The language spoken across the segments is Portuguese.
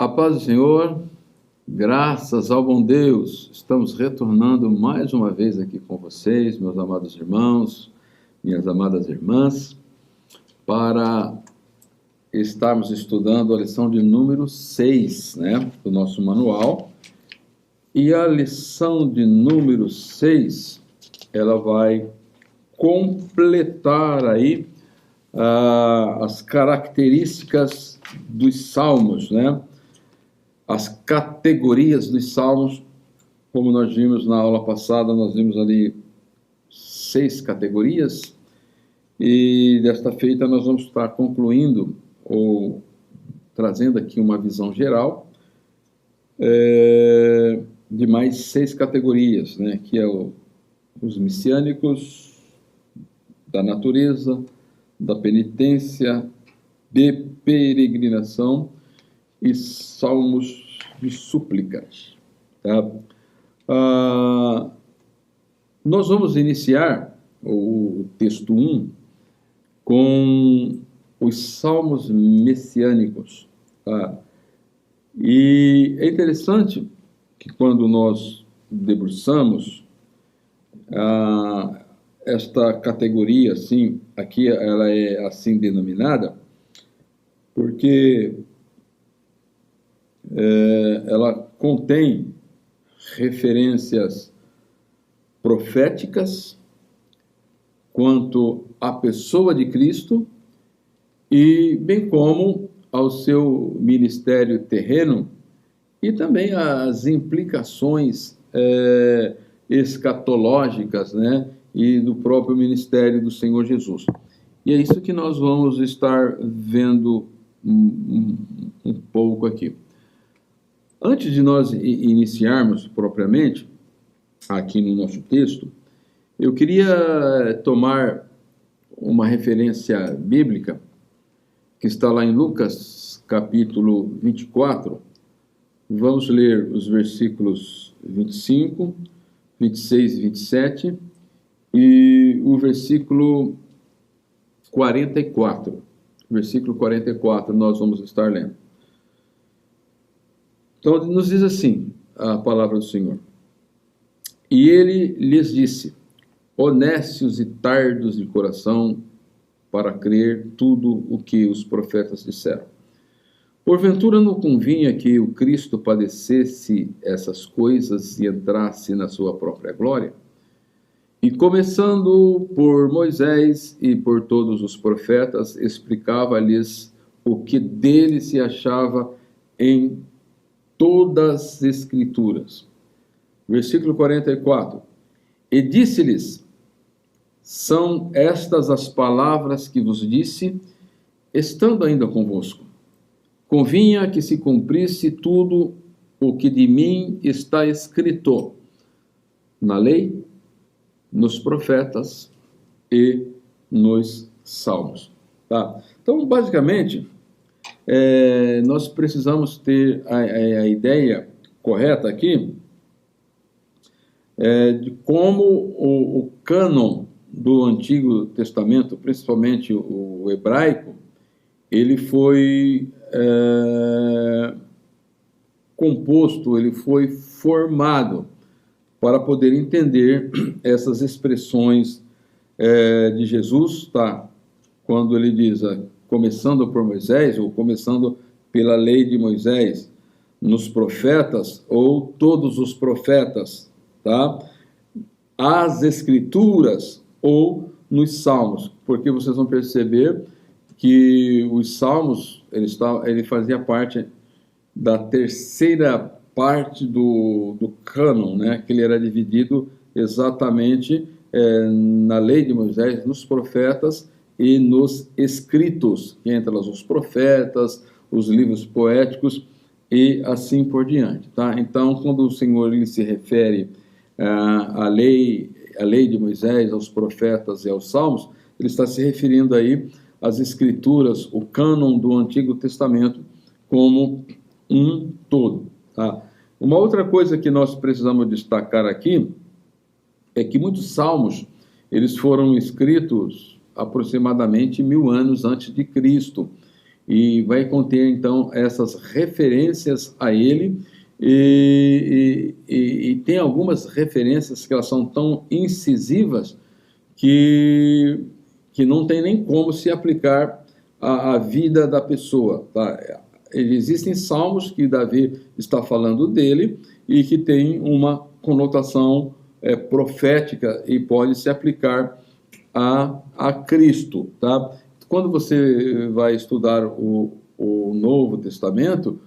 A paz do Senhor, graças ao bom Deus, estamos retornando mais uma vez aqui com vocês, meus amados irmãos, minhas amadas irmãs, para estarmos estudando a lição de número 6, do nosso manual. E a lição de número 6, ela vai completar aí as características dos salmos, as categorias dos salmos. Como nós vimos na aula passada, nós vimos ali 6 categorias, e desta feita nós vamos estar concluindo, ou trazendo aqui uma visão geral, de mais 6 categorias, que é os messiânicos, da natureza, da penitência, de peregrinação e salmos de súplicas. Nós vamos iniciar o texto 1 com os salmos messiânicos. E é interessante que quando nós debruçamos esta categoria, assim, aqui ela é assim denominada, porque ela contém referências proféticas quanto à pessoa de Cristo e bem como ao seu ministério terreno e também as implicações escatológicas, e do próprio ministério do Senhor Jesus. E é isso que nós vamos estar vendo um pouco aqui. Antes de nós iniciarmos propriamente aqui no nosso texto, eu queria tomar uma referência bíblica que está lá em Lucas, capítulo 24. Vamos ler os versículos 25, 26 e 27 e o versículo 44. Versículo 44 nós vamos estar lendo. Então, nos diz assim a palavra do Senhor. E ele lhes disse: honestos e tardos de coração para crer tudo o que os profetas disseram. Porventura não convinha que o Cristo padecesse essas coisas e entrasse na sua própria glória? E começando por Moisés e por todos os profetas, explicava-lhes o que dele se achava em todas as Escrituras. Versículo 44. E disse-lhes: são estas as palavras que vos disse, estando ainda convosco. Convinha que se cumprisse tudo o que de mim está escrito na lei, nos profetas e nos salmos. Então, basicamente, nós precisamos ter a ideia correta aqui de como o cânon do Antigo Testamento, principalmente o hebraico, ele foi composto, ele foi formado para poder entender essas expressões de Jesus, quando ele diz, começando por Moisés, ou começando pela lei de Moisés, nos profetas, ou todos os profetas, as Escrituras, ou nos Salmos, porque vocês vão perceber que os Salmos, ele fazia parte da terceira parte do cânon, que ele era dividido exatamente na lei de Moisés, nos profetas e nos escritos, que entram os profetas, os livros poéticos e assim por diante. Então, quando o Senhor ele se refere à lei de Moisés, aos profetas e aos salmos, ele está se referindo aí às escrituras, o cânon do Antigo Testamento como um todo. Uma outra coisa que nós precisamos destacar aqui é que muitos salmos eles foram escritos aproximadamente 1000 anos antes de Cristo. e vai conter então essas referências a ele, e tem algumas referências que elas são tão incisivas que não tem nem como se aplicar à vida da pessoa, tá? Existem salmos que Davi está falando dele e que tem uma conotação profética e pode se aplicar a Cristo, tá? Quando você vai estudar o Novo Testamento,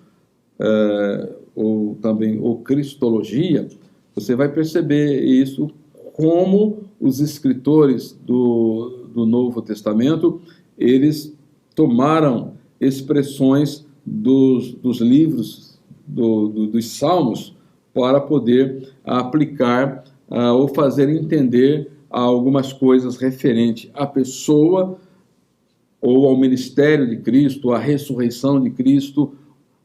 ou também o Cristologia, você vai perceber isso, como os escritores do Novo Testamento, eles tomaram expressões dos livros, dos Salmos, para poder aplicar ou fazer entender algumas coisas referentes à pessoa ou ao ministério de Cristo, à ressurreição de Cristo,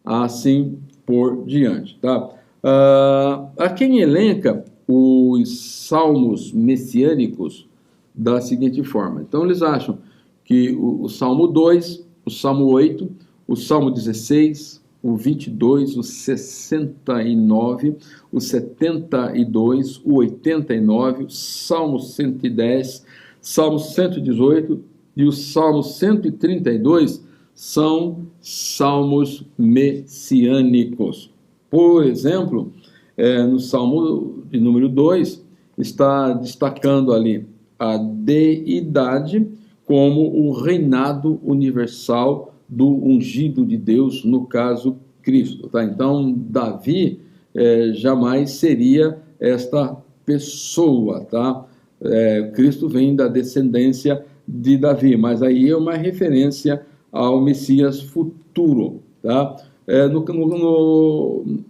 assim por diante, tá? Há quem elenca os salmos messiânicos da seguinte forma. Então, eles acham que o Salmo 2, o Salmo 8, o Salmo 16, o 22, o 69, o 72, o 89, o Salmo 110, Salmo 118 e o Salmo 132 são salmos messiânicos. Por exemplo, no Salmo de número 2, está destacando ali a deidade como o reinado universal do ungido de Deus, no caso, Cristo. Tá? Então, Davi jamais seria esta pessoa. Tá? Cristo vem da descendência de Davi, mas aí é uma referência ao Messias futuro. Tá?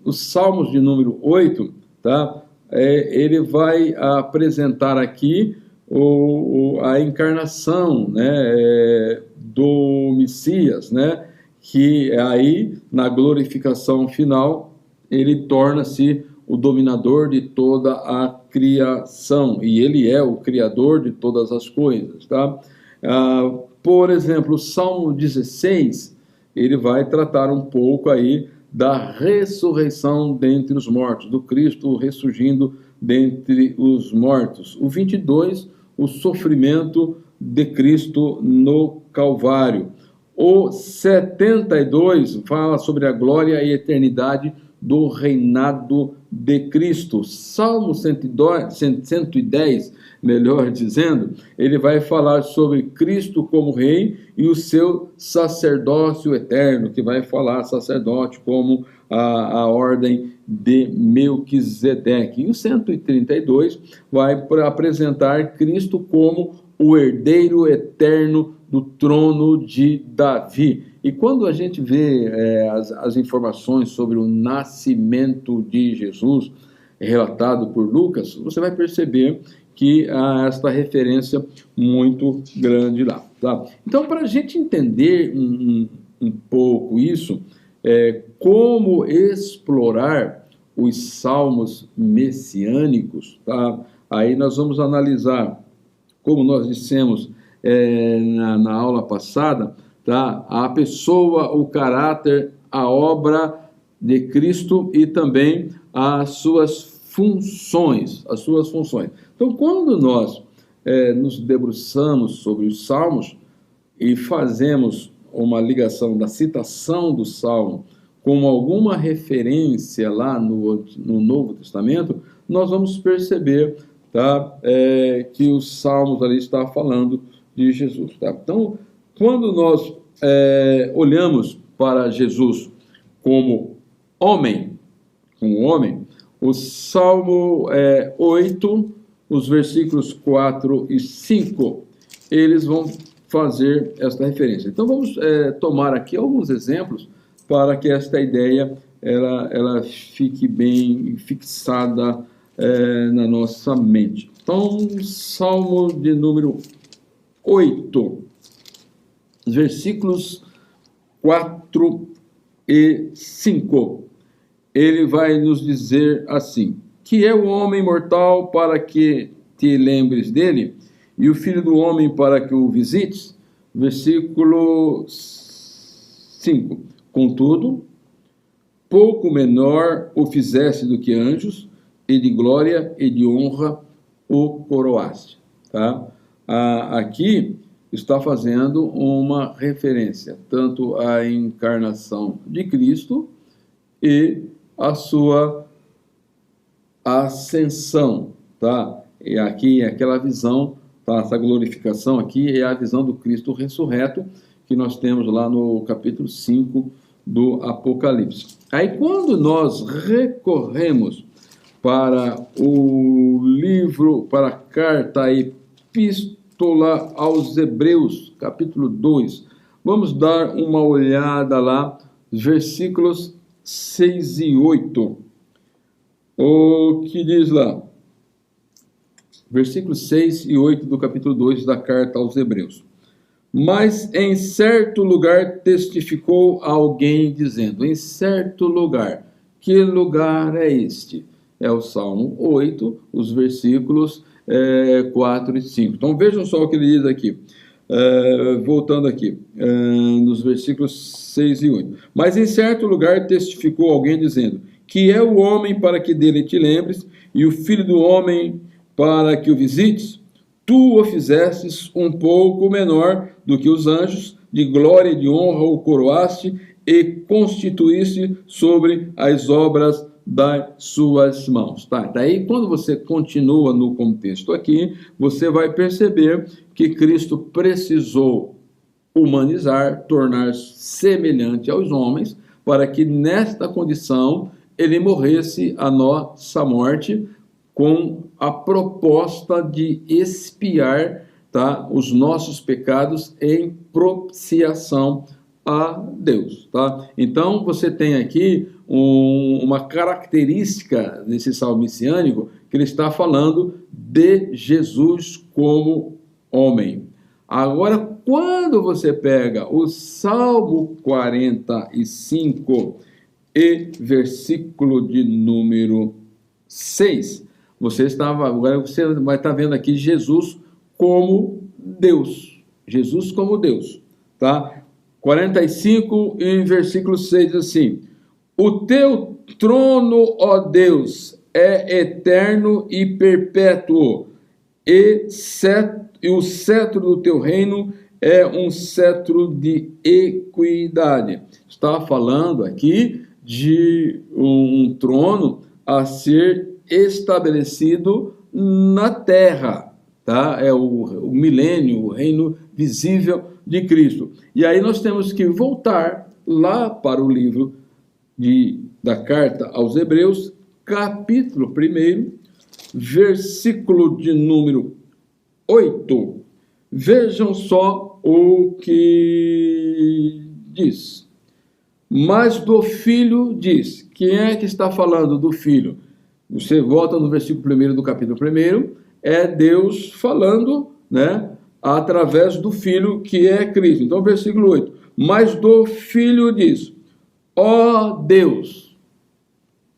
Nos Salmos de número 8, tá? Ele vai apresentar aqui a encarnação, né, do Messias, né, que aí, na glorificação final, ele torna-se o dominador de toda a criação, e ele é o criador de todas as coisas. Tá? Por exemplo, o Salmo 16, ele vai tratar um pouco aí da ressurreição dentre os mortos, do Cristo ressurgindo dentre os mortos. O 22, o sofrimento de Cristo no Calvário. O 72 fala sobre a glória e eternidade do reinado de Cristo. Salmo 110, melhor dizendo, ele vai falar sobre Cristo como rei e o seu sacerdócio eterno, que vai falar sacerdote como a ordem de Melquisedeque. E o 132 vai apresentar Cristo como o herdeiro eterno do trono de Davi. E quando a gente vê as informações sobre o nascimento de Jesus, relatado por Lucas, você vai perceber que há esta referência muito grande lá. Tá? Então, para a gente entender um pouco isso, como explorar os salmos messiânicos, tá? Aí nós vamos analisar, como nós dissemos na aula passada, tá? A pessoa, o caráter, a obra de Cristo e também as suas funções. Então, quando nós nos debruçamos sobre os salmos e fazemos uma ligação da citação do salmo com alguma referência lá no Novo Testamento, nós vamos perceber, tá, que os salmos ali estão falando de Jesus. Tá? Então, quando nós olhamos para Jesus como homem, o Salmo 8, os versículos 4 e 5, eles vão fazer esta referência. Então, vamos tomar aqui alguns exemplos para que esta ideia ela fique bem fixada na nossa mente. Então, Salmo de número 8, versículos 4 e 5. Ele vai nos dizer assim: que é o homem mortal para que te lembres dele, e o filho do homem para que o visites. Versículo 5. Contudo, pouco menor o fizeste do que anjos, e de glória e de honra o coroaste. Tá? Aqui está fazendo uma referência tanto à encarnação de Cristo e à sua ascensão, tá? E aqui é aquela visão, tá? Essa glorificação aqui é a visão do Cristo ressurreto que nós temos lá no capítulo 5 do Apocalipse. Aí quando nós recorremos para o livro, para a carta, a epístola aos Hebreus, capítulo 2, vamos dar uma olhada lá, versículos 6 e 8. O que diz lá? Versículos 6 e 8 do capítulo 2 da carta aos Hebreus. Mas em certo lugar testificou alguém dizendo, em certo lugar. Que lugar é este? É o Salmo 8, os versículos 4 e 5. Então vejam só o que ele diz aqui. Voltando aqui, nos versículos 6 e 8. Mas em certo lugar testificou alguém dizendo, que é o homem para que dele te lembres, e o filho do homem para que o visites? Tu o fizestes um pouco menor do que os anjos, de glória e de honra o coroaste, e constituíste sobre as obras das suas mãos. Tá? Daí, quando você continua no contexto aqui, você vai perceber que Cristo precisou humanizar, tornar-se semelhante aos homens, para que nesta condição ele morresse a nossa morte, com a proposta de expiar, tá, os nossos pecados em propiciação a Deus. Tá? Então, você tem aqui uma característica desse salmo messiânico, que ele está falando de Jesus como homem. Agora, quando você pega o Salmo 45 e versículo de número 6, agora você vai estar vendo aqui Jesus como Deus. Jesus como Deus. Tá? 45 e versículo 6 assim: o teu trono, ó Deus, é eterno e perpétuo, e o cetro do teu reino é um cetro de equidade. Está falando aqui de um trono a ser estabelecido na terra, tá? É o milênio, o reino visível de Cristo. E aí nós temos que voltar lá para o livro da carta aos Hebreus, capítulo 1, versículo de número 8. Vejam só o que diz. Mas do Filho diz. Quem é que está falando do Filho? Você volta no versículo 1 do capítulo 1, é Deus falando, né, através do Filho que é Cristo. Então, versículo 8. Mas do Filho diz, ó Deus.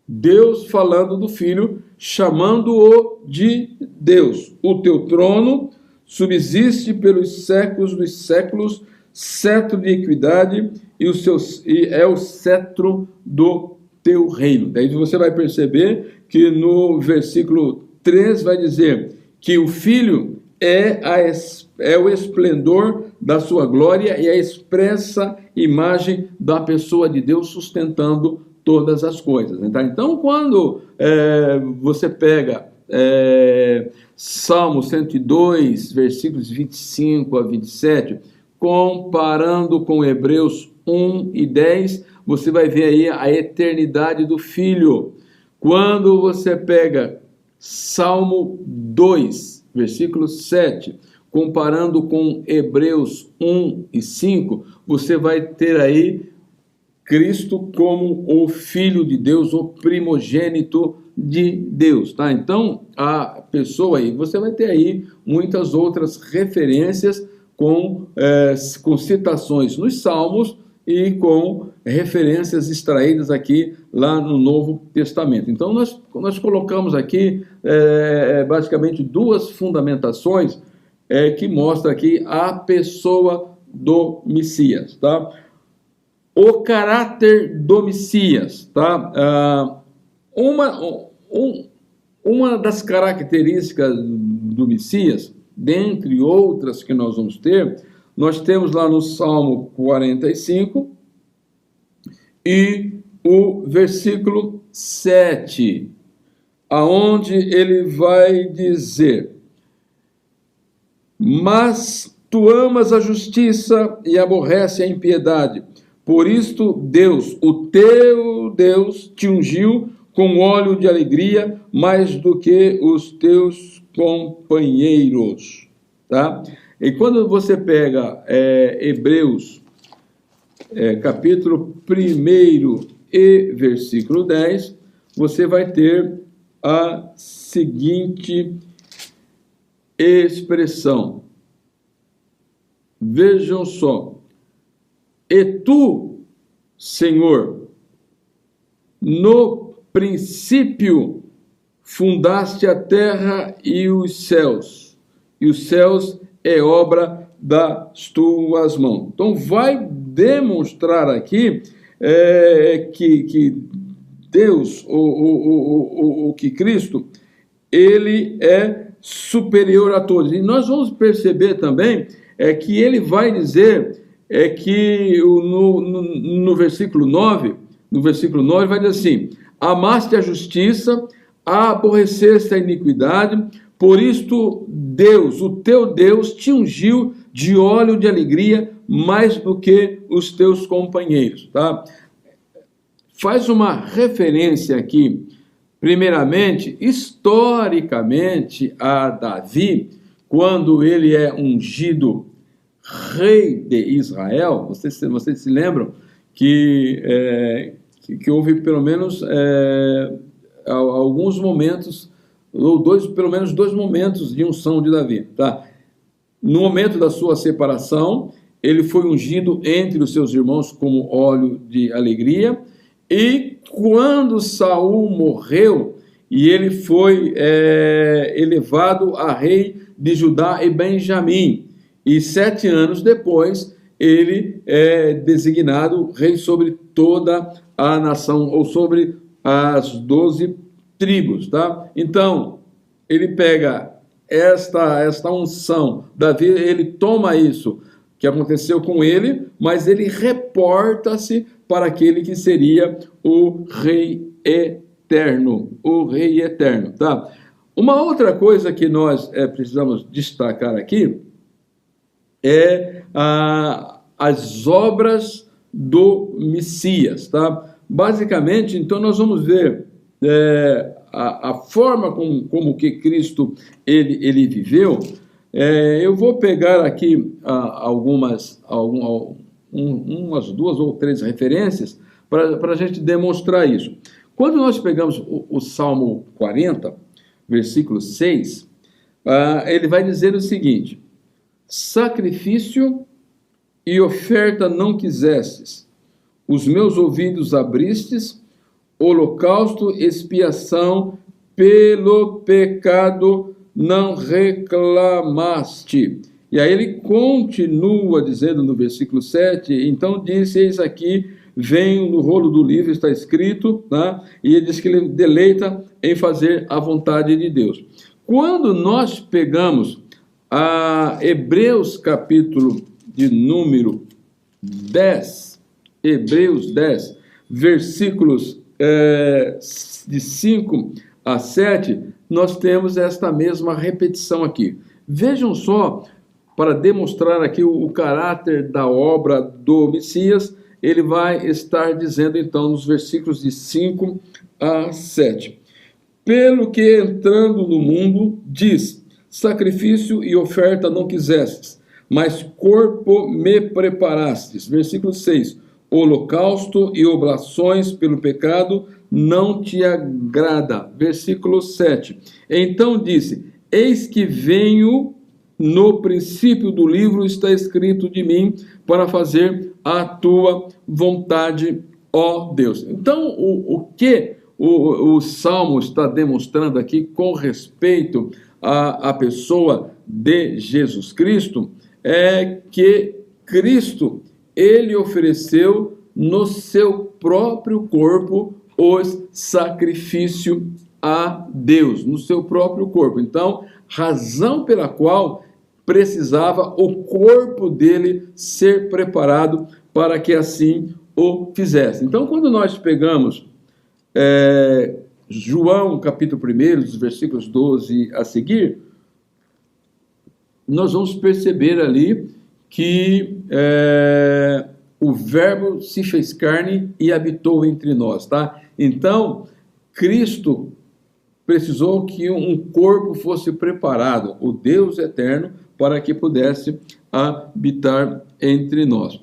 Deus falando do Filho, chamando-o de Deus. O teu trono subsiste pelos séculos dos séculos, cetro de equidade, e é o cetro do teu reino. Daí você vai perceber que no versículo 3 vai dizer que o Filho é o esplendor da sua glória e a expressa imagem da pessoa de Deus sustentando todas as coisas. Então, quando você pega Salmo 102, versículos 25 a 27, comparando com Hebreus 1 e 10, você vai ver aí a eternidade do Filho. Quando você pega Salmo 2, versículo 7, comparando com Hebreus 1 e 5, você vai ter aí Cristo como o Filho de Deus, o primogênito de Deus, tá? Então, a pessoa aí, você vai ter aí muitas outras referências com citações nos Salmos e com referências extraídas aqui lá no Novo Testamento. Então, nós colocamos aqui basicamente duas fundamentações que mostram aqui a pessoa do Messias, tá? O caráter do Messias, tá? Uma das características do Messias, dentre outras que nós vamos ter, nós temos lá no Salmo 45 e o versículo 7, aonde ele vai dizer: mas tu amas a justiça e aborrece a impiedade. Por isto, Deus, o teu Deus, te ungiu com óleo de alegria mais do que os teus companheiros. Tá? E quando você pega Hebreus, capítulo 1 e versículo 10, você vai ter a seguinte expressão. Vejam só. E tu, Senhor, no princípio fundaste a terra e os céus é obra das tuas mãos. Então vai demonstrar aqui que Deus, que Cristo, ele é superior a todos. E nós vamos perceber também que ele vai dizer que no versículo 9, vai dizer assim: amaste a justiça, aborreceste a iniquidade, por isto Deus, o teu Deus, te ungiu de óleo de alegria mais do que os teus companheiros. Tá? Faz uma referência aqui, primeiramente, historicamente, a Davi, quando ele é ungido rei de Israel. Vocês se lembram que houve pelo menos alguns momentos, ou pelo menos dois momentos de unção de Davi. Tá? No momento da sua separação, ele foi ungido entre os seus irmãos como óleo de alegria, e quando Saul morreu, e ele foi elevado a rei de Judá e Benjamim, e 7 anos depois, ele é designado rei sobre toda a nação, ou sobre as 12 tribos, tá? Então, ele pega esta unção, Davi, ele toma isso que aconteceu com ele, mas ele reporta-se para aquele que seria o rei eterno, tá? Uma outra coisa que nós precisamos destacar aqui é as obras do Messias, tá? Basicamente, então, nós vamos ver a forma como que Cristo ele viveu. Eu vou pegar aqui umas 2 ou 3 referências para a gente demonstrar isso. Quando nós pegamos o Salmo 40, versículo 6, ele vai dizer o seguinte: sacrifício e oferta não quisestes, os meus ouvidos abristes, holocausto, expiação pelo pecado não reclamaste. E aí ele continua dizendo no versículo 7, então disse: eis aqui, venho no rolo do livro, está escrito, tá? E ele diz que ele deleita em fazer a vontade de Deus. Quando nós pegamos a Hebreus capítulo de número 10, Hebreus 10, versículos de 5 a 7, nós temos esta mesma repetição aqui. Vejam só, para demonstrar aqui o caráter da obra do Messias, ele vai estar dizendo então nos versículos de 5 a 7. Pelo que entrando no mundo, diz: sacrifício e oferta não quisestes, mas corpo me preparastes. Versículo 6. Holocausto e oblações pelo pecado não te agrada. Versículo 7. Então disse: eis que venho, no princípio do livro está escrito de mim, para fazer a tua vontade, ó Deus. Então, o que o Salmo está demonstrando aqui com respeito à pessoa de Jesus Cristo é que Cristo, ele ofereceu no seu próprio corpo os sacrifícios a Deus, no seu próprio corpo. Então, razão pela qual precisava o corpo dele ser preparado para que assim o fizesse. Então, quando nós pegamos João, capítulo 1, dos versículos 12 a seguir, nós vamos perceber ali que o Verbo se fez carne e habitou entre nós, tá? Então, Cristo precisou que um corpo fosse preparado, o Deus eterno, para que pudesse habitar entre nós.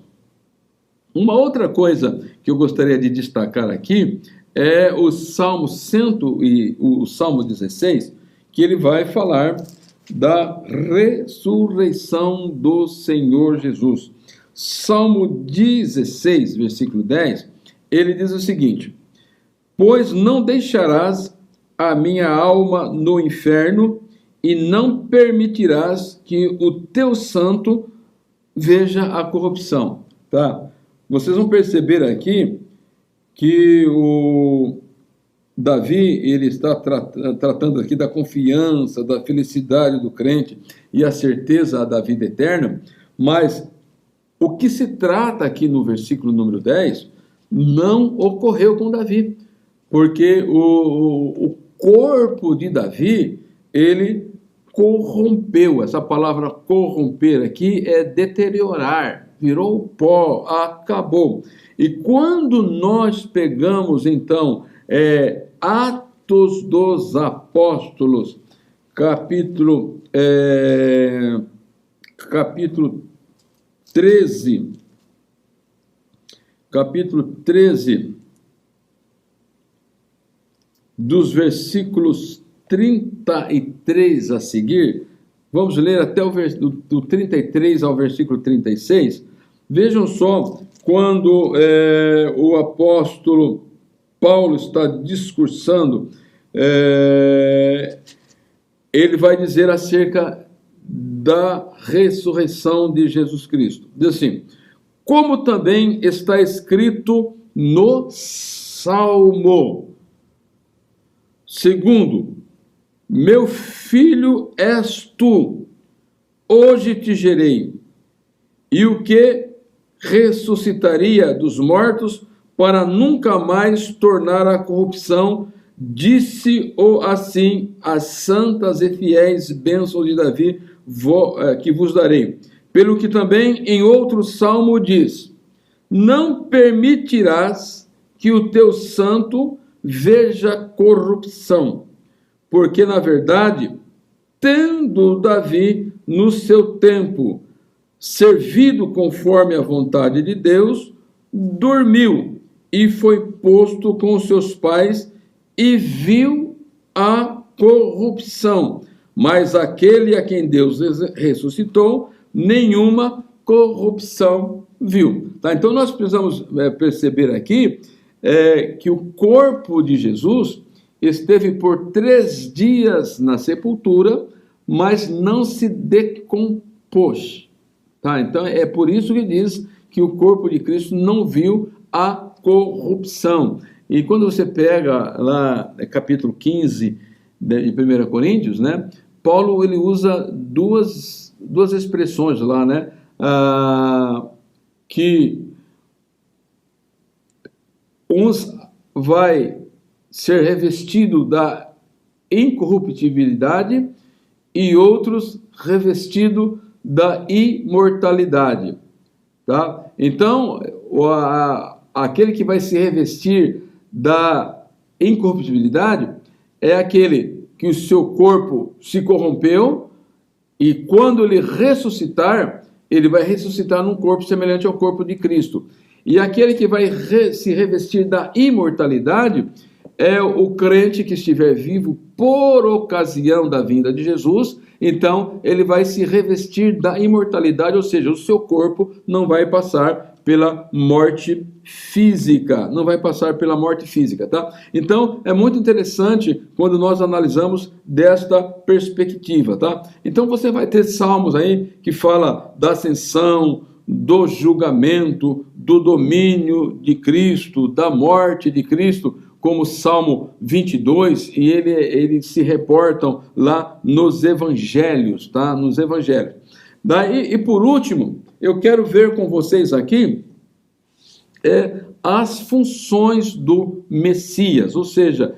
Uma outra coisa que eu gostaria de destacar aqui é o Salmo 16, que ele vai falar da ressurreição do Senhor Jesus. Salmo 16, versículo 10, ele diz o seguinte: pois não deixarás a minha alma no inferno e não permitirás que o teu santo veja a corrupção. Tá? Vocês vão perceber aqui que o Davi, ele está tratando aqui da confiança, da felicidade do crente e a certeza da vida eterna, mas o que se trata aqui no versículo número 10 não ocorreu com Davi, porque o corpo de Davi, ele corrompeu. Essa palavra corromper aqui é deteriorar, virou pó, acabou. E quando nós pegamos, então, Atos dos Apóstolos, capítulo 13, dos versículos 33 a seguir, vamos ler até do 33 ao versículo 36, vejam só, quando o apóstolo Paulo está discursando, ele vai dizer acerca da ressurreição de Jesus Cristo. Diz assim: como também está escrito no Salmo, segundo, meu filho és tu, hoje te gerei, e o que ressuscitaria dos mortos para nunca mais tornar a corrupção, disse-o assim as santas e fiéis bênçãos de Davi, que vos darei. Pelo que também em outro salmo diz: não permitirás que o teu santo veja corrupção, porque na verdade, tendo Davi no seu tempo servido conforme a vontade de Deus, dormiu e foi posto com seus pais e viu a corrupção. Mas aquele a quem Deus ressuscitou, nenhuma corrupção viu. Tá? Então nós precisamos perceber aqui que o corpo de Jesus esteve por 3 dias na sepultura, mas não se decompôs. Tá? Então é por isso que diz que o corpo de Cristo não viu a corrupção. E quando você pega lá capítulo 15 de 1 Coríntios, né, Paulo ele usa duas expressões lá, né, que uns vai ser revestido da incorruptibilidade e outros revestido da imortalidade, tá? Então, aquele que vai se revestir da incorruptibilidade é aquele que o seu corpo se corrompeu e quando ele ressuscitar, ele vai ressuscitar num corpo semelhante ao corpo de Cristo. E aquele que vai se revestir da imortalidade é o crente que estiver vivo por ocasião da vinda de Jesus. Então, ele vai se revestir da imortalidade, ou seja, o seu corpo não vai passar pela morte física, não vai passar pela morte física, tá? Então, é muito interessante quando nós analisamos desta perspectiva, tá? Então, você vai ter salmos aí que fala da ascensão do julgamento, do domínio de Cristo, da morte de Cristo, como Salmo 22, e eles se reportam lá nos evangelhos, tá? Nos evangelhos. Daí, e por último, eu quero ver com vocês aqui as funções do Messias, ou seja,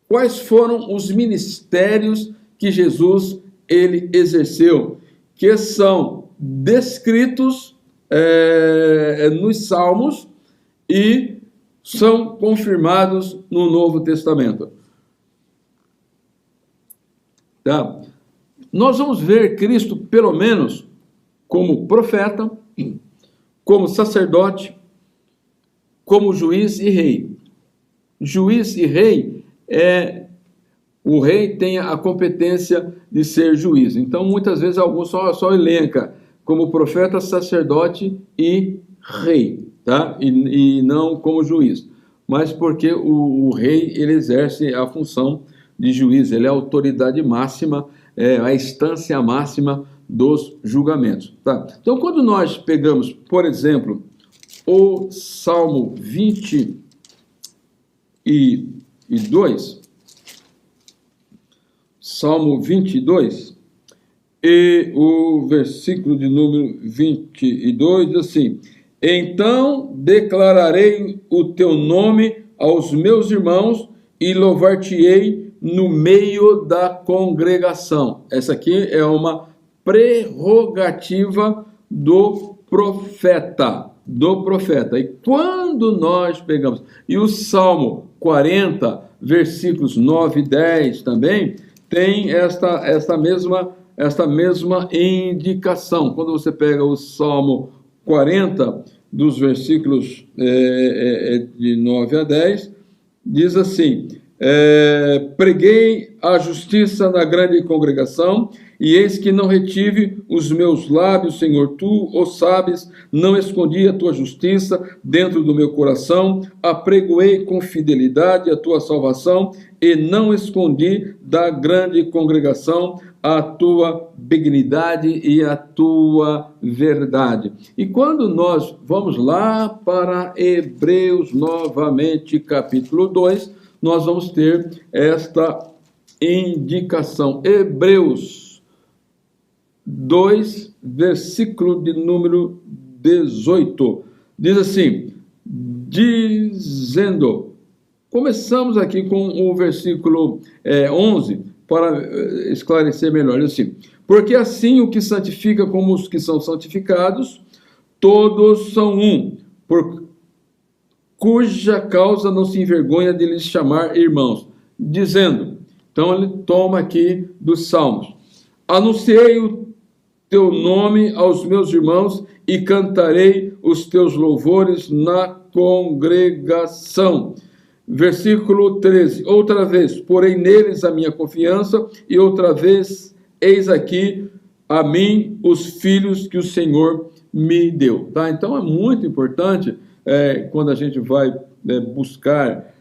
quais foram os ministérios que Jesus ele exerceu, que são descritos nos Salmos e são confirmados no Novo Testamento. Tá? Nós vamos ver Cristo, pelo menos, como profeta, como sacerdote, como juiz e rei. Juiz e rei, o rei tem a competência de ser juiz. Então, muitas vezes, alguns só elenca como profeta, sacerdote e rei, tá? E não como juiz. Mas porque o rei, ele exerce a função de juiz, ele é a autoridade máxima, a instância máxima dos julgamentos, tá? Então, quando nós pegamos, por exemplo, o Salmo 22, Salmo 22, e o versículo de número 22 diz assim: então declararei o teu nome aos meus irmãos e louvar-te-ei no meio da congregação. Essa aqui é uma prerrogativa do profeta. E quando nós pegamos, e o Salmo 40, versículos 9 e 10 também, tem esta mesma indicação. Quando você pega o Salmo 40, dos versículos de 9 a 10, diz assim: preguei a justiça na grande congregação, e eis que não retive os meus lábios, Senhor, tu o sabes, não escondi a tua justiça dentro do meu coração, apregoei com fidelidade a tua salvação, e não escondi da grande congregação a tua benignidade e a tua verdade. E quando nós vamos lá para Hebreus novamente, capítulo 2, nós vamos ter esta indicação. Hebreus 2, versículo de número 18. Diz assim, dizendo, começamos aqui com o versículo 11, para esclarecer melhor, assim, porque assim o que santifica como os que são santificados, todos são um, por cuja causa não se envergonha de lhes chamar irmãos, dizendo, então ele toma aqui dos Salmos, anunciei o teu nome aos meus irmãos e cantarei os teus louvores na congregação. Versículo 13, outra vez, porém neles a minha confiança, e outra vez, eis aqui a mim os filhos que o Senhor me deu. Tá? Então é muito importante, quando a gente vai buscar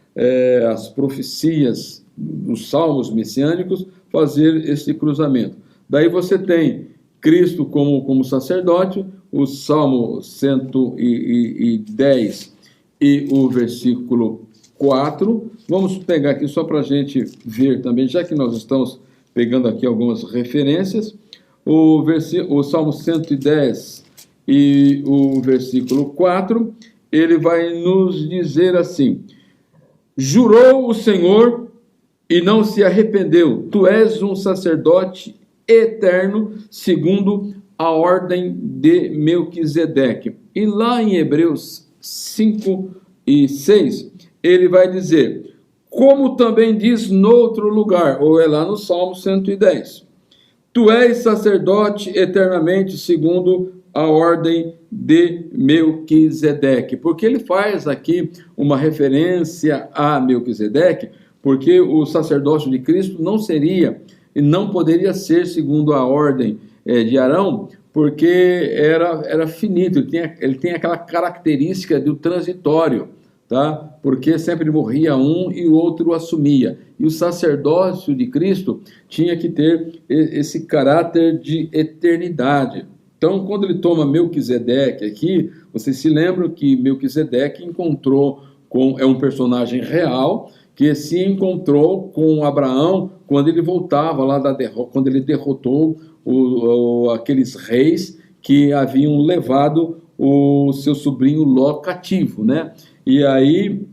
as profecias dos salmos messiânicos, fazer esse cruzamento. Daí você tem Cristo como sacerdote, o Salmo 110 e o versículo 4. Vamos pegar aqui só para a gente ver também, já que nós estamos pegando aqui algumas referências, o Salmo 110 e o versículo 4, ele vai nos dizer assim, jurou o Senhor e não se arrependeu, tu és um sacerdote eterno, segundo a ordem de Melquisedeque. E lá em Hebreus 5 e 6, ele vai dizer, como também diz noutro lugar, ou é lá no Salmo 110, tu és sacerdote eternamente, segundo a ordem de Melquisedeque. Porque ele faz aqui uma referência a Melquisedeque, porque o sacerdócio de Cristo não seria e não poderia ser segundo a ordem de Arão, porque era finito, ele tem aquela característica do transitório, tá? Porque sempre morria um e o outro assumia. E o sacerdócio de Cristo tinha que ter esse caráter de eternidade. Então, quando ele toma Melquisedeque aqui, vocês se lembram que Melquisedeque encontrou é um personagem real que se encontrou com Abraão quando ele voltava lá quando ele derrotou aqueles reis que haviam levado o seu sobrinho Ló cativo, né? E aí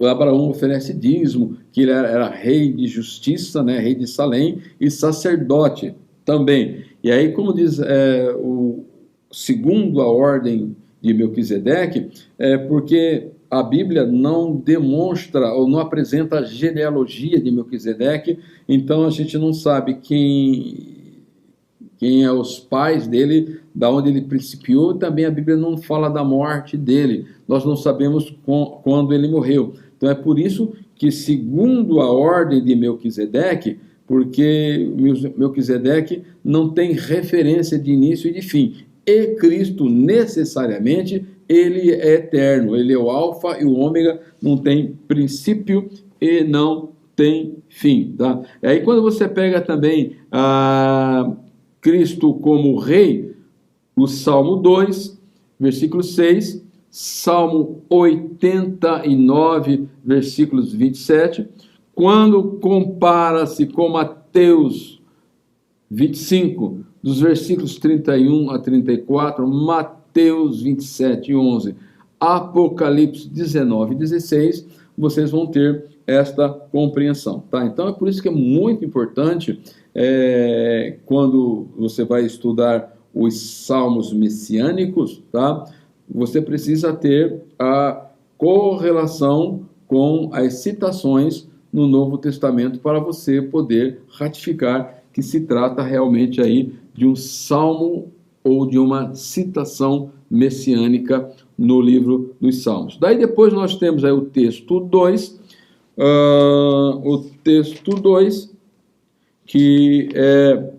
Abraão oferece dízimo, que ele era rei de justiça, né? Rei de Salém e sacerdote também. E aí, como diz segundo a ordem de Melquisedeque, porque a Bíblia não demonstra ou não apresenta a genealogia de Melquisedeque, então a gente não sabe quem é os pais dele, da onde ele principiou. Também a Bíblia não fala da morte dele, nós não sabemos quando ele morreu. Então é por isso que, segundo a ordem de Melquisedeque, porque Melquisedeque não tem referência de início e de fim, e Cristo necessariamente ele é eterno, ele é o alfa e o ômega, não tem princípio e não tem fim, tá? E aí quando você pega também Cristo como rei, o Salmo 2, versículo 6, Salmo 89, versículos 27, quando compara-se com Mateus 25, dos versículos 31 a 34, Mateus 27, 11, Apocalipse 19, 16, vocês vão ter esta compreensão, tá? Então é por isso que é muito importante, quando você vai estudar os salmos messiânicos, tá? Você precisa ter a correlação com as citações no Novo Testamento para você poder ratificar que se trata realmente aí de um salmo ou de uma citação messiânica no livro dos Salmos. Daí depois nós temos aí o texto 2, que é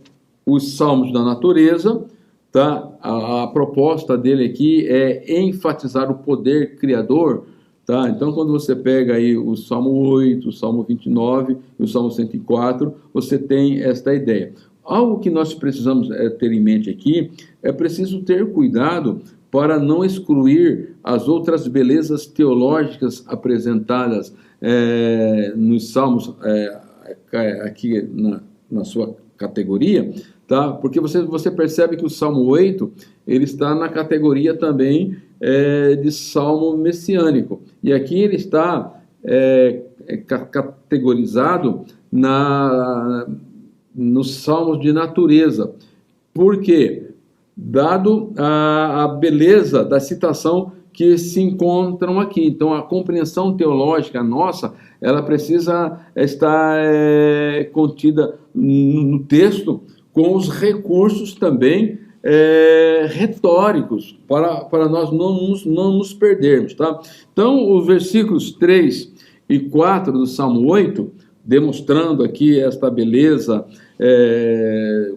os Salmos da Natureza, tá? A proposta dele aqui é enfatizar o poder criador, tá? Então, quando você pega aí o Salmo 8, o Salmo 29 e o Salmo 104, você tem esta ideia. Algo que nós precisamos ter em mente aqui, é preciso ter cuidado para não excluir as outras belezas teológicas apresentadas nos Salmos, aqui na sua categoria, tá? Porque você percebe que o Salmo 8, ele está na categoria também de Salmo messiânico. E aqui ele está categorizado nos Salmos de natureza. Por quê? Dado a beleza da citação que se encontram aqui. Então, a compreensão teológica nossa, ela precisa estar contida no texto, com os recursos também retóricos, para nós não nos perdermos, tá? Então, os versículos 3 e 4 do Salmo 8, demonstrando aqui esta beleza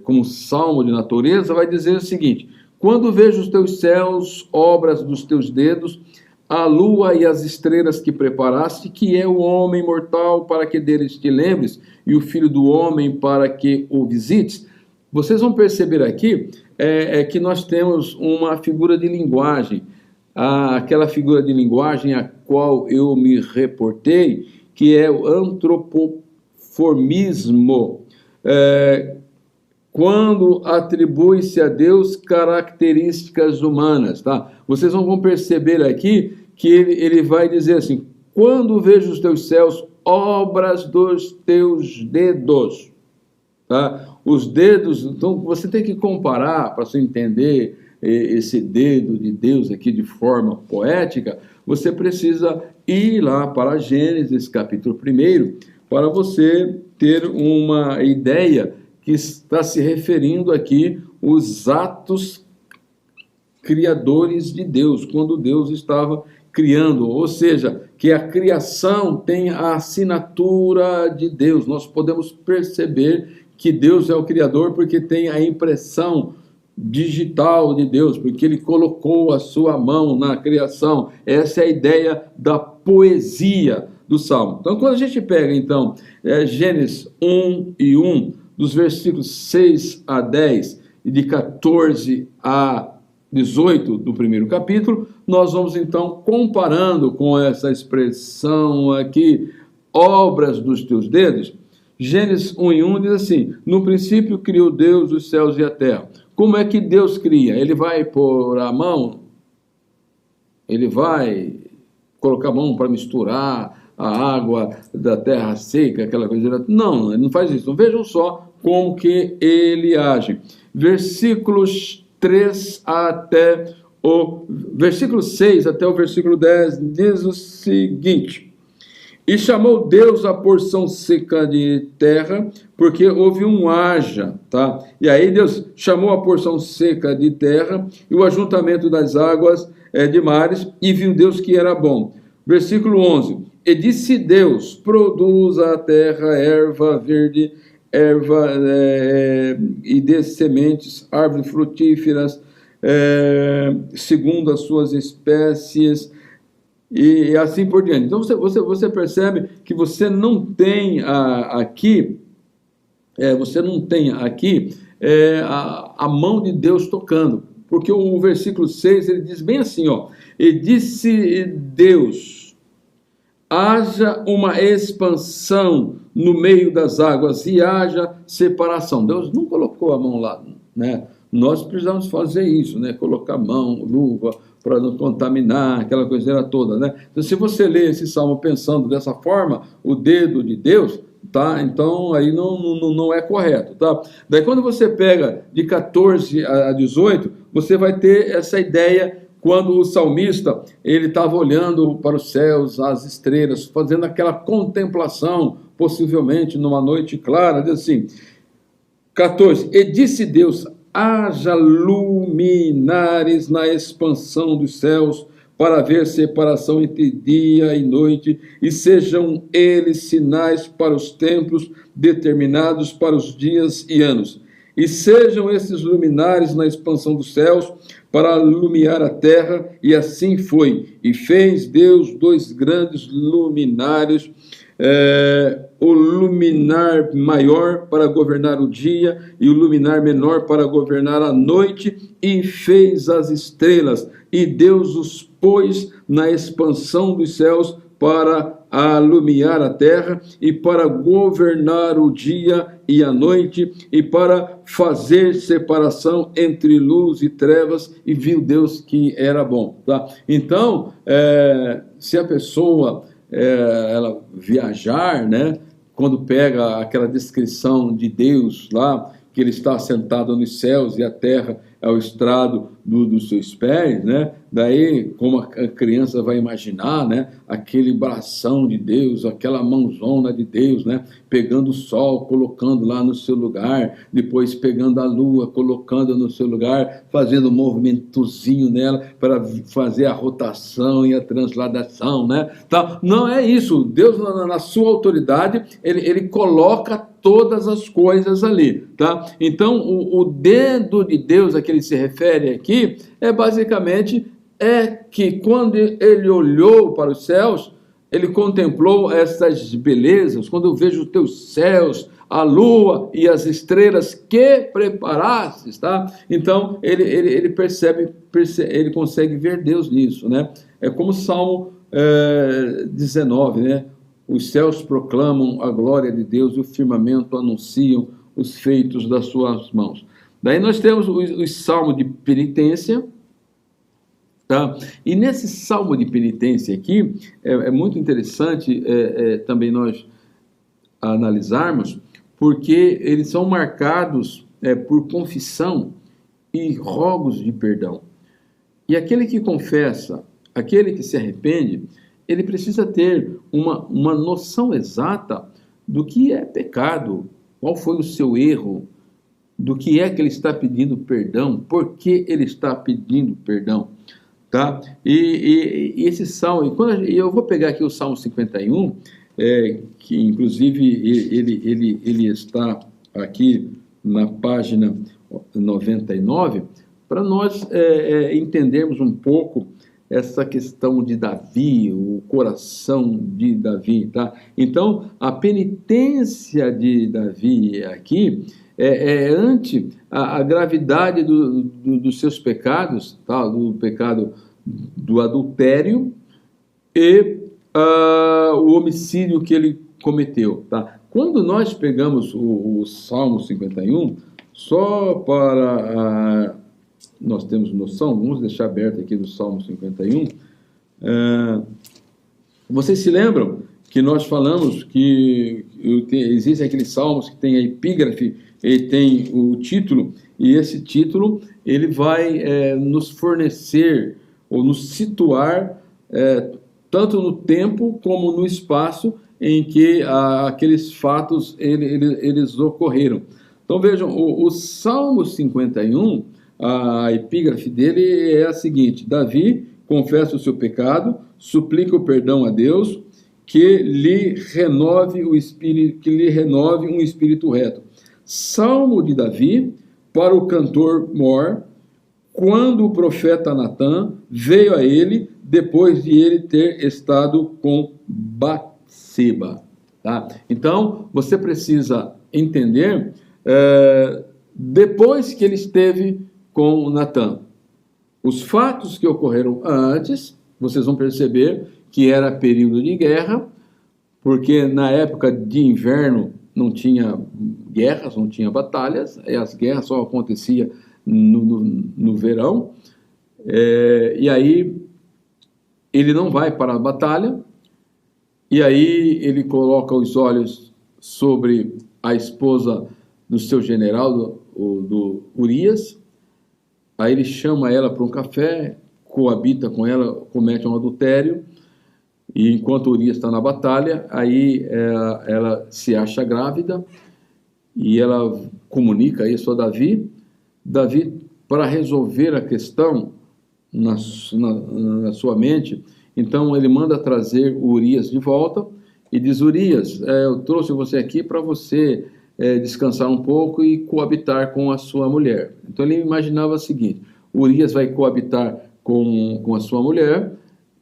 como salmo de natureza, vai dizer o seguinte: quando vejo os teus céus, obras dos teus dedos, a lua e as estrelas que preparaste, que é o homem mortal para que deles te lembres, e o filho do homem para que o visites. Vocês vão perceber aqui que nós temos uma figura de linguagem, aquela figura de linguagem a qual eu me reportei, que é o antropoformismo, quando atribui-se a Deus características humanas, tá? Vocês vão perceber aqui que ele vai dizer assim: quando vejo os teus céus, obras dos teus dedos, tá? Os dedos, então você tem que comparar, para você entender esse dedo de Deus aqui de forma poética, você precisa ir lá para Gênesis capítulo 1, para você ter uma ideia que está se referindo aqui os atos criadores de Deus, quando Deus estava criando, ou seja, que a criação tem a assinatura de Deus. Nós podemos perceber que Deus é o Criador porque tem a impressão digital de Deus, porque Ele colocou a sua mão na criação. Essa é a ideia da poesia do Salmo. Então, quando a gente pega, então, Gênesis 1:1, dos versículos 6 a 10, de 14 a 18 do primeiro capítulo, nós vamos então comparando com essa expressão aqui, obras dos teus dedos. Gênesis 1:1 diz assim: no princípio criou Deus os céus e a terra. Como é que Deus cria? Ele vai pôr a mão? Ele vai colocar a mão para misturar a água da terra seca, aquela coisa? Não, ele não faz isso. Então vejam só como que ele age. Versículos 3 até o versículo 6 até o versículo 10 diz o seguinte: e chamou Deus a porção seca de terra, porque houve um haja, tá? E aí Deus chamou a porção seca de terra e o ajuntamento das águas de mares, e viu Deus que era bom. Versículo 11: e disse Deus: produza a terra erva verde, erva e dê sementes, árvores frutíferas, segundo as suas espécies, e assim por diante. Então você percebe que você não tem aqui, a mão de Deus tocando, porque o versículo 6 ele diz bem assim, ó: e disse Deus: haja uma expansão no meio das águas e haja separação. Deus não colocou a mão lá, né? Nós precisamos fazer isso, né? Colocar a mão, luva, para não contaminar, aquela coisinha toda, né? Então, se você lê esse salmo pensando dessa forma, o dedo de Deus, tá? Então, aí não é correto, tá? Daí, quando você pega de 14 a 18, você vai ter essa ideia quando o salmista, ele estava olhando para os céus, as estrelas, fazendo aquela contemplação, possivelmente numa noite clara, diz assim, 14, e disse Deus: haja luminares na expansão dos céus, para haver separação entre dia e noite, e sejam eles sinais para os tempos, determinados para os dias e anos. E sejam esses luminares na expansão dos céus, para iluminar a terra, e assim foi. E fez Deus 2 grandes luminares, o luminar maior para governar o dia e o luminar menor para governar a noite, e fez as estrelas, e Deus os pôs na expansão dos céus para alumiar a terra e para governar o dia e a noite e para fazer separação entre luz e trevas, e viu Deus que era bom, tá? Então, se a pessoa ela viajar, né, quando pega aquela descrição de Deus lá, que ele está sentado nos céus e a terra é o estrado dos seus pés, né? Daí, como a criança vai imaginar, né? Aquele bração de Deus, aquela mãozona de Deus, né? Pegando o sol, colocando lá no seu lugar, depois pegando a lua, colocando no seu lugar, fazendo um movimentozinho nela para fazer a rotação e a transladação, né? Tá? Não é isso. Deus, na sua autoridade, ele coloca todas as coisas ali, tá? Então, o dedo de Deus a que ele se refere aqui basicamente que quando ele olhou para os céus, ele contemplou essas belezas. Quando eu vejo os teus céus, a lua e as estrelas que preparastes, tá? Então, ele percebe, ele consegue ver Deus nisso, né? É como Salmo 19, né? Os céus proclamam a glória de Deus e o firmamento anunciam os feitos das suas mãos. Daí nós temos o salmo de penitência, tá? E nesse salmo de penitência aqui, é muito interessante também nós analisarmos, porque eles são marcados por confissão e rogos de perdão. E aquele que confessa, aquele que se arrepende, ele precisa ter uma noção exata do que é pecado, qual foi o seu erro, do que é que ele está pedindo perdão, por que ele está pedindo perdão, tá? E esse salmo, eu vou pegar aqui o Salmo 51, que inclusive ele está aqui na página 99, para nós entendermos um pouco essa questão de Davi, o coração de Davi, tá? Então, a penitência de Davi aqui ante a gravidade dos seus pecados, tá? Do pecado do adultério e o homicídio que ele cometeu. Tá? Quando nós pegamos o Salmo 51, só para nós termos noção, vamos deixar aberto aqui do Salmo 51, vocês se lembram que nós falamos que existem aqueles salmos que tem a epígrafe e tem o título, e esse título ele vai nos fornecer ou nos situar tanto no tempo como no espaço em que aqueles fatos eles ocorreram. Então vejam, o Salmo 51, a epígrafe dele é a seguinte: Davi confessa o seu pecado, suplica o perdão a Deus, que lhe renove um espírito reto. Salmo de Davi para o cantor Mor, quando o profeta Natã veio a ele depois de ele ter estado com Batseba. Tá? Então, você precisa entender, depois que ele esteve com Natã, os fatos que ocorreram antes, vocês vão perceber que era período de guerra, porque na época de inverno não tinha guerras, não tinha batalhas, e as guerras só aconteciam no verão, e aí ele não vai para a batalha, e aí ele coloca os olhos sobre a esposa do seu general, do Urias, aí ele chama ela para um café, coabita com ela, comete um adultério, e enquanto Urias está na batalha, aí ela se acha grávida, e ela comunica isso a Davi. Davi, para resolver a questão na sua mente, então ele manda trazer Urias de volta, e diz: Urias, eu trouxe você aqui para você descansar um pouco e coabitar com a sua mulher. Então ele imaginava o seguinte: Urias vai coabitar com a sua mulher,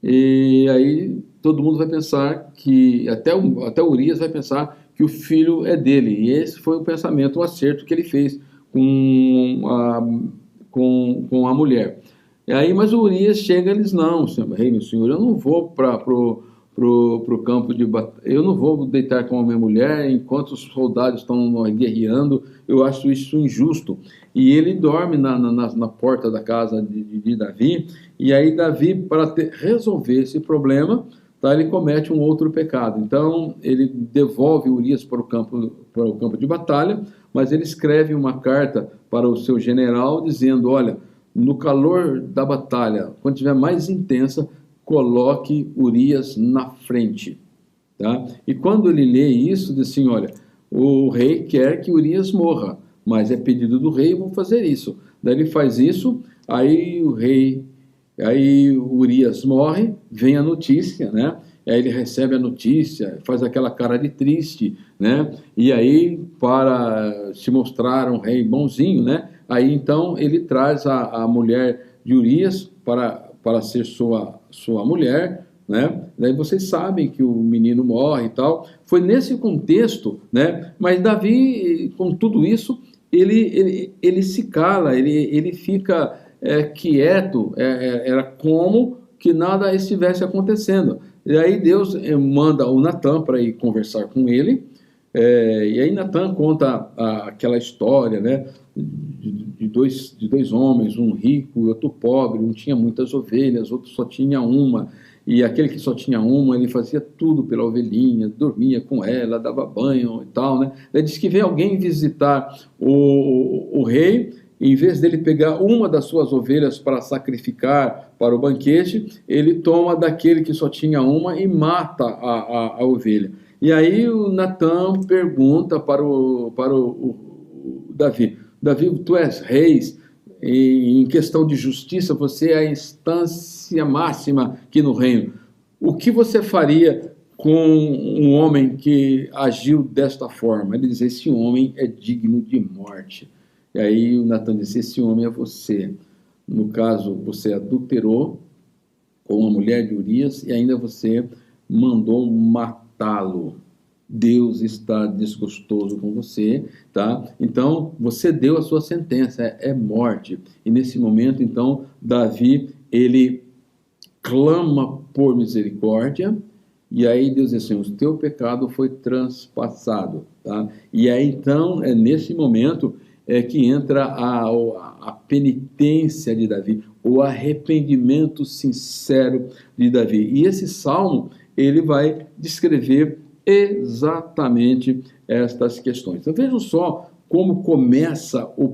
e aí todo mundo vai pensar que, até Urias vai pensar que o filho é dele, e esse foi o pensamento, o acerto que ele fez com a mulher. E aí, mas o Urias chega e diz: não, rei, meu senhor, eu não vou pro campo de batalha, eu não vou deitar com a minha mulher enquanto os soldados estão guerreando, eu acho isso injusto. E ele dorme na porta da casa de Davi, e aí Davi, para resolver esse problema, tá, ele comete um outro pecado. Então ele devolve Urias para o campo de batalha, mas ele escreve uma carta para o seu general dizendo: olha, no calor da batalha, quando estiver mais intensa, coloque Urias na frente. Tá? E quando ele lê isso, diz assim: olha, o rei quer que Urias morra, mas é pedido do rei, vou fazer isso. Daí ele faz isso, aí Urias morre, vem a notícia, né? Aí ele recebe a notícia, faz aquela cara de triste, né? E aí, para se mostrar um rei bonzinho, né? Aí então ele traz a mulher de Urias para ser sua mulher, né? Daí vocês sabem que o menino morre e tal. Foi nesse contexto, né? Mas Davi, com tudo isso, ele se cala, ele fica quieto, era como que nada estivesse acontecendo. E aí Deus manda o Natã para ir conversar com ele, e aí Natã conta aquela história, né, de dois homens, um rico e outro pobre, um tinha muitas ovelhas, outro só tinha uma, e aquele que só tinha uma, ele fazia tudo pela ovelhinha, dormia com ela, dava banho e tal, né? Ele diz que vem alguém visitar o rei, em vez dele pegar uma das suas ovelhas para sacrificar para o banquete, ele toma daquele que só tinha uma e mata a ovelha. E aí o Natã pergunta para o Davi: Davi, tu és rei, em questão de justiça, você é a instância máxima aqui no reino. O que você faria com um homem que agiu desta forma? Ele diz: esse homem é digno de morte. E aí o Natã disse: esse homem é você. No caso, você adulterou com a mulher de Urias e ainda você mandou matá-lo. Deus está desgostoso com você, tá? Então, você deu a sua sentença, é morte. E nesse momento, então, Davi, ele clama por misericórdia, e aí Deus diz assim, o teu pecado foi transpassado, tá? E aí, então, é nesse momento que entra a penitência de Davi, o arrependimento sincero de Davi. E esse salmo, ele vai descrever exatamente estas questões. Então vejam só como começa os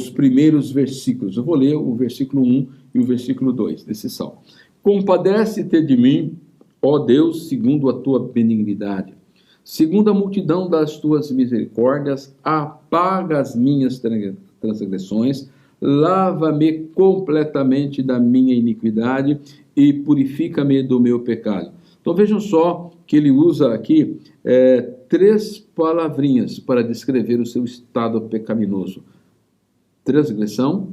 primeiros versículos. Eu vou ler o versículo 1 e o versículo 2 desse salmo. Compadece-te de mim, ó Deus, segundo a tua benignidade. Segundo a multidão das tuas misericórdias, apaga as minhas transgressões, lava-me completamente da minha iniquidade e purifica-me do meu pecado. Então vejam só que ele usa aqui 3 palavrinhas para descrever o seu estado pecaminoso: transgressão,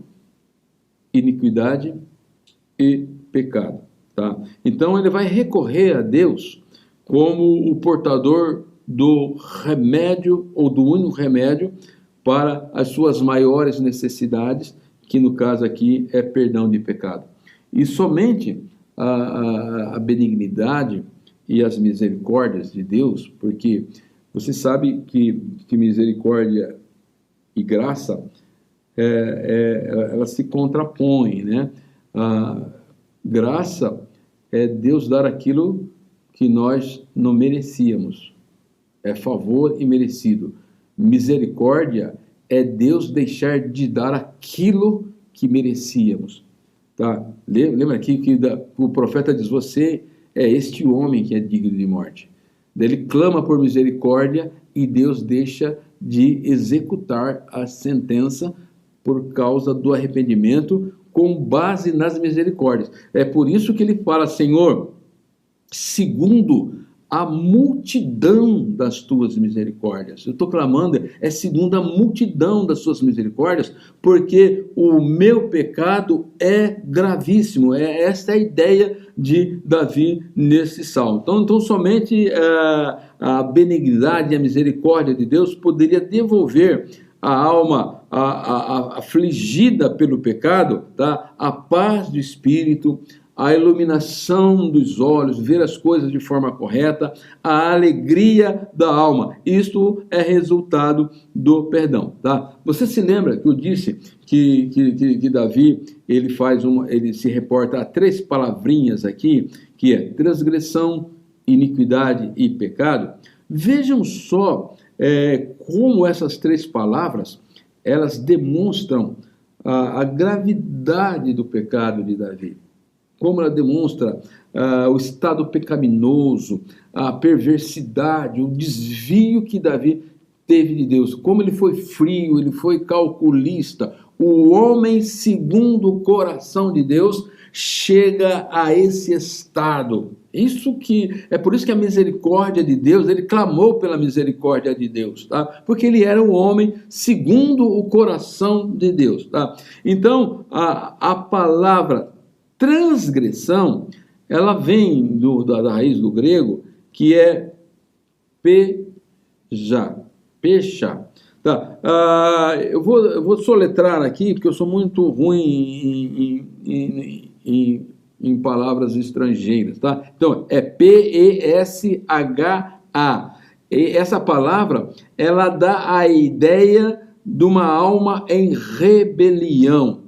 iniquidade e pecado. Tá? Então ele vai recorrer a Deus como o portador do remédio, ou do único remédio para as suas maiores necessidades, que no caso aqui é perdão de pecado. E somente a benignidade e as misericórdias de Deus, porque você sabe que misericórdia e graça, elas se contrapõem, né? A graça é Deus dar aquilo que nós não merecíamos, é favor imerecido. Misericórdia é Deus deixar de dar aquilo que merecíamos. Tá? Lembra aqui que o profeta diz, você é este homem que é digno de morte. Ele clama por misericórdia e Deus deixa de executar a sentença por causa do arrependimento com base nas misericórdias. É por isso que ele fala, Senhor, segundo a multidão das tuas misericórdias. Eu estou clamando, segundo a multidão das tuas misericórdias, porque o meu pecado é gravíssimo. Esta é a ideia de Davi nesse salmo. Então somente a benignidade e a misericórdia de Deus poderia devolver a alma afligida pelo pecado, tá? A paz do espírito, a iluminação dos olhos, ver as coisas de forma correta, a alegria da alma. Isto é resultado do perdão, tá? Você se lembra que eu disse que Davi, ele se reporta a 3 palavrinhas aqui, que é transgressão, iniquidade e pecado? Vejam só como essas 3 palavras, elas demonstram a gravidade do pecado de Davi. Como ela demonstra o estado pecaminoso, a perversidade, o desvio que Davi teve de Deus. Como ele foi frio, ele foi calculista. O homem segundo o coração de Deus chega a esse estado. É por isso que a misericórdia de Deus, ele clamou pela misericórdia de Deus, tá? Porque ele era um homem segundo o coração de Deus, tá? Então, a palavra transgressão, ela vem da raiz do grego, que é pecha. Tá? Eu vou soletrar aqui, porque eu sou muito ruim em palavras estrangeiras. Tá? Então, é P-E-S-H-A. E essa palavra, ela dá a ideia de uma alma em rebelião.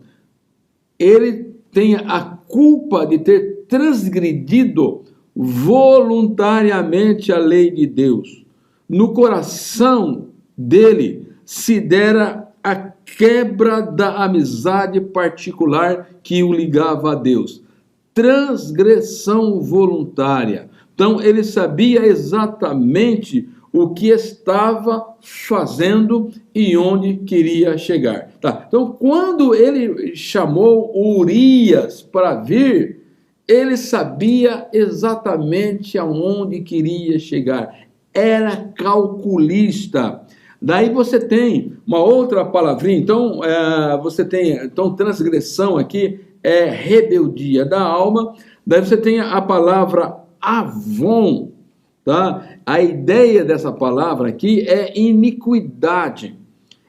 Ele tem a culpa de ter transgredido voluntariamente a lei de Deus. No coração dele se dera a quebra da amizade particular que o ligava a Deus. Transgressão voluntária. Então ele sabia exatamente o que estava fazendo e onde queria chegar. Tá? Então, quando ele chamou Urias para vir, ele sabia exatamente aonde queria chegar. Era calculista. Daí você tem uma outra palavrinha. Então, transgressão aqui é rebeldia da alma. Daí você tem a palavra avon, tá? A ideia dessa palavra aqui é iniquidade.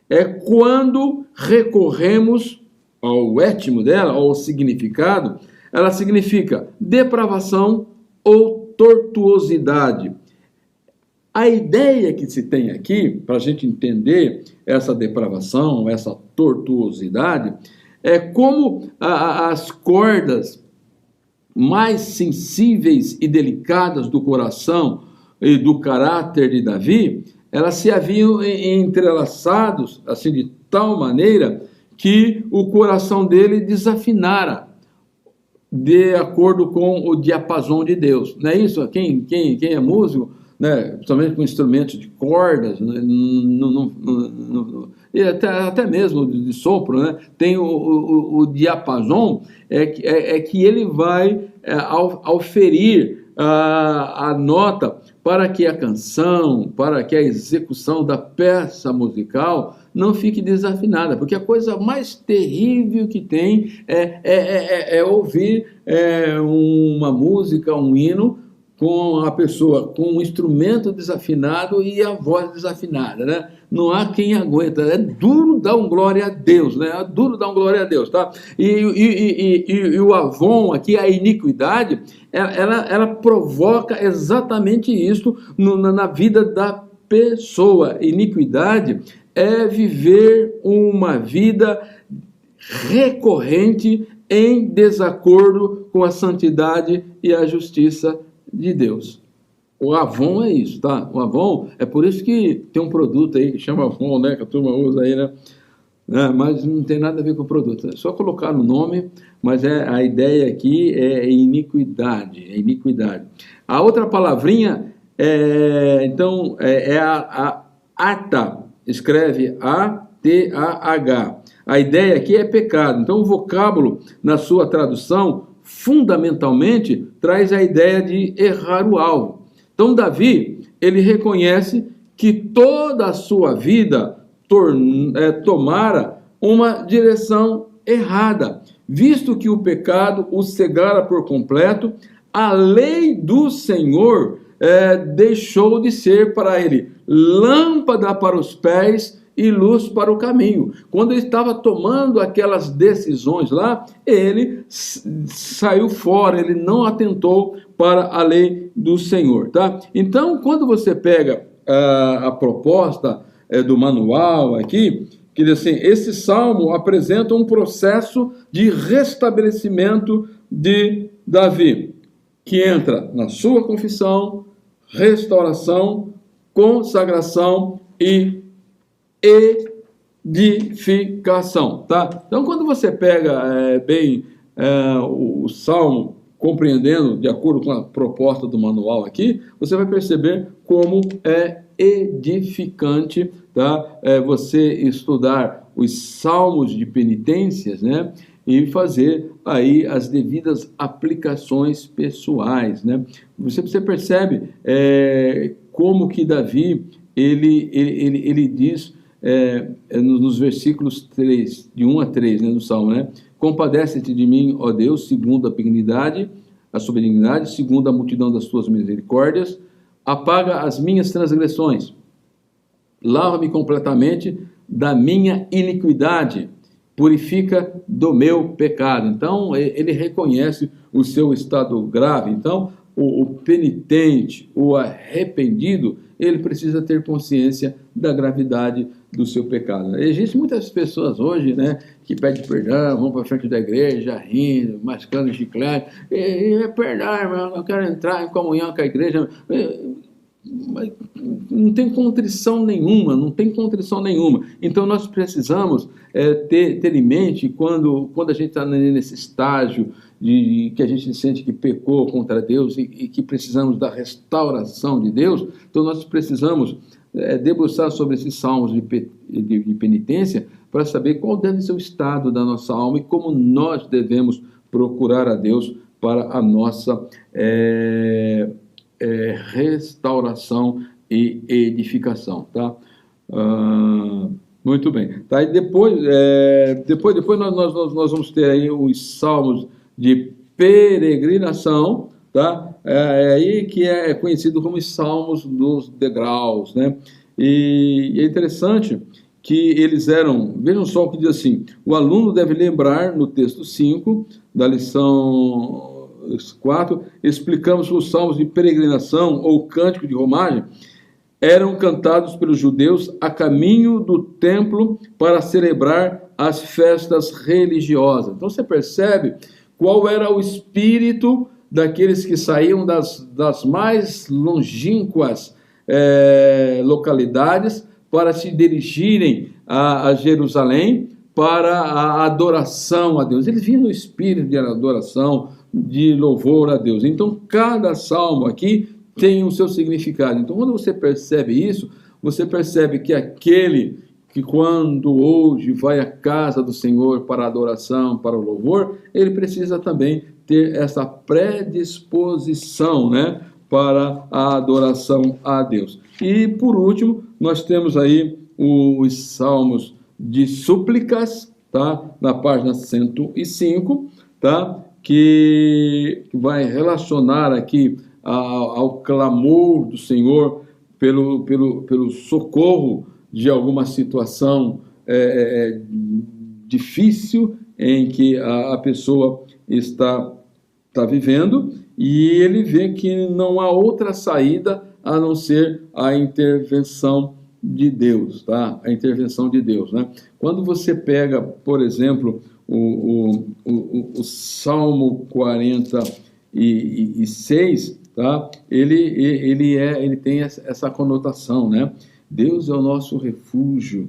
É quando recorremos ao étimo dela, ao significado, ela significa depravação ou tortuosidade. A ideia que se tem aqui, para a gente entender essa depravação, essa tortuosidade, é como as cordas mais sensíveis e delicadas do coração e do caráter de Davi, elas se haviam entrelaçados assim de tal maneira que o coração dele desafinara de acordo com o diapasão de Deus. Não é isso? Quem é músico, né, principalmente com instrumentos de cordas, né, e até mesmo de sopro, né, tem o diapasão, que ele vai auferir a nota para que a canção, para que a execução da peça musical não fique desafinada, porque a coisa mais terrível que tem é ouvir uma música, um hino, com a pessoa com um instrumento desafinado e a voz desafinada, né? Não há quem aguenta, é duro dar um glória a Deus, né? É duro dar um glória a Deus, tá? E o avon aqui, a iniquidade, ela provoca exatamente isso na vida da pessoa. Iniquidade é viver uma vida recorrente em desacordo com a santidade e a justiça de Deus. O Avon é isso, tá? O Avon, é por isso que tem um produto aí que chama Avon, né? Que a turma usa aí, né? Mas não tem nada a ver com o produto. É só colocar no nome, mas a ideia aqui é iniquidade. É iniquidade. A outra palavrinha é a ata. Escreve A-T-A-H. A ideia aqui é pecado. Então, o vocábulo, na sua tradução, fundamentalmente, traz a ideia de errar o alvo. Então, Davi, ele reconhece que toda a sua vida tomara uma direção errada, visto que o pecado o cegara por completo, a lei do Senhor deixou de ser para ele lâmpada para os pés e luz para o caminho. Quando ele estava tomando aquelas decisões lá, ele saiu fora, ele não atentou para a lei do Senhor, tá? Então, quando você pega a proposta do manual aqui, que diz assim, esse salmo apresenta um processo de restabelecimento de Davi, que entra na sua confissão, restauração, consagração e edificação, tá? Então, quando você pega o Salmo, compreendendo de acordo com a proposta do manual aqui, você vai perceber como é edificante, tá? Você estudar os salmos de penitências, né? E fazer aí as devidas aplicações pessoais, né? Você percebe como que Davi, ele diz nos versículos 3, de 1 a 3, né, do Salmo, né? Compadece-te de mim, ó Deus, segundo a sua benignidade, segundo a multidão das tuas misericórdias, apaga as minhas transgressões, lava-me completamente da minha iniquidade, purifica do meu pecado. Então, ele reconhece o seu estado grave. Então, o penitente, o arrependido, ele precisa ter consciência da gravidade do seu pecado. Existem muitas pessoas hoje, né, que pedem perdão, vão para frente da igreja, rindo, mascando chiclete, perdão, irmão, eu quero entrar em comunhão com a igreja. Mas não tem contrição nenhuma, não tem contrição nenhuma. Então nós precisamos ter em mente quando a gente está nesse estágio de que a gente sente que pecou contra Deus e que precisamos da restauração de Deus. Então nós precisamos debruçar sobre esses salmos de penitência para saber qual deve ser o estado da nossa alma e como nós devemos procurar a Deus para a nossa restauração e edificação, tá? Muito bem. Tá? E depois nós vamos ter aí os salmos de peregrinação, tá? É aí que é conhecido como os Salmos dos degraus, né? E é interessante que eles eram, vejam só o que diz assim: o aluno deve lembrar no texto 5 da lição 4, explicamos que os salmos de peregrinação ou cântico de romagem eram cantados pelos judeus a caminho do templo para celebrar as festas religiosas. Então você percebe qual era o espírito daqueles que saíam das mais longínquas localidades para se dirigirem a Jerusalém para a adoração a Deus. Eles vinham no espírito de adoração, de louvor a Deus. Então cada salmo aqui tem o seu significado. Então, quando você percebe isso, você percebe que aquele que quando hoje vai à casa do Senhor para a adoração, para o louvor, ele precisa também ter essa predisposição, né, para a adoração a Deus. E, por último, nós temos aí os salmos de súplicas, tá, na página 105, tá, que vai relacionar aqui ao clamor do Senhor pelo socorro de alguma situação difícil em que a pessoa está vivendo, e ele vê que não há outra saída a não ser a intervenção de Deus, tá? A intervenção de Deus, né? Quando você pega, por exemplo, o Salmo 46, tá? Ele tem essa conotação, né? Deus é o nosso refúgio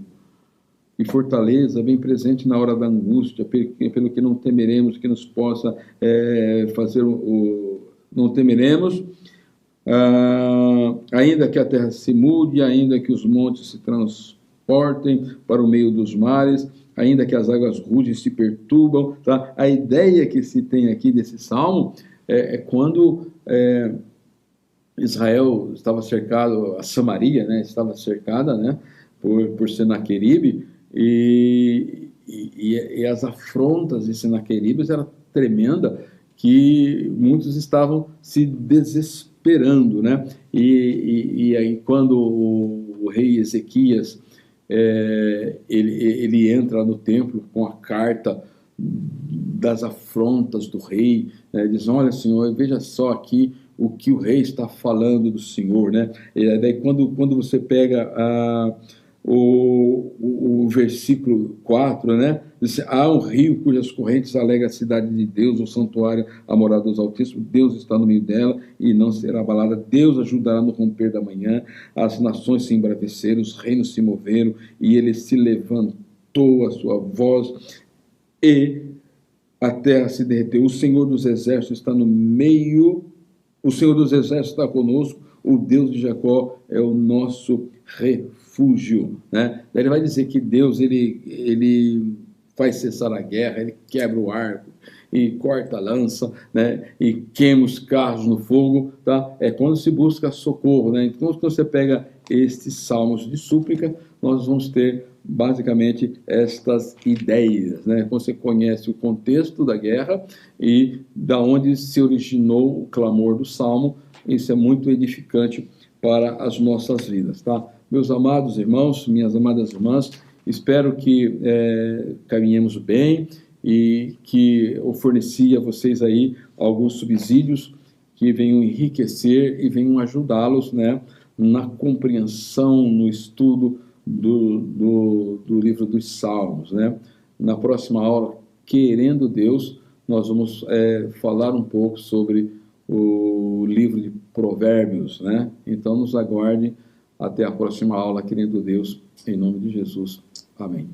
e fortaleza, bem presente na hora da angústia, pelo que não temeremos, que nos possa fazer não temeremos, ainda que a terra se mude, ainda que os montes se transportem para o meio dos mares, ainda que as águas rudes se perturbam, tá? A ideia que se tem aqui desse salmo é quando Israel estava cercado, a Samaria, né, estava cercada, né, por Senaqueribe, e as afrontas de Senaqueribe eram tremendas, que muitos estavam se desesperando, né, e aí quando o rei Ezequias ele entra no templo com a carta das afrontas do rei, né, diz: olha, Senhor, veja só aqui o que o rei está falando do Senhor, né? E daí quando você pega o versículo 4, né? Diz: há um rio cujas correntes alegra a cidade de Deus, o santuário, a morada dos Altíssimos. Deus está no meio dela e não será abalada. Deus ajudará no romper da manhã. As nações se embraveceram, os reinos se moveram, e ele se levantou a sua voz e a terra se derreteu. O Senhor dos exércitos está no meio. O Senhor dos exércitos está conosco, o Deus de Jacó é o nosso refúgio, né? Daí ele vai dizer que Deus ele faz cessar a guerra, ele quebra o arco e corta a lança, né? E queima os carros no fogo, tá? É quando se busca socorro, né? Então, quando você pega estes salmos de súplica, nós vamos ter basicamente estas ideias, né? Quando você conhece o contexto da guerra e da onde se originou o clamor do salmo, isso é muito edificante para as nossas vidas, tá? Meus amados irmãos, minhas amadas irmãs, espero que caminhemos bem e que eu forneci a vocês aí alguns subsídios que venham enriquecer e venham ajudá-los, né, na compreensão, no estudo do livro dos Salmos, né? Na próxima aula, querendo Deus, nós vamos falar um pouco sobre o livro de Provérbios, né? Então nos aguarde até a próxima aula, querendo Deus, em nome de Jesus. Amém.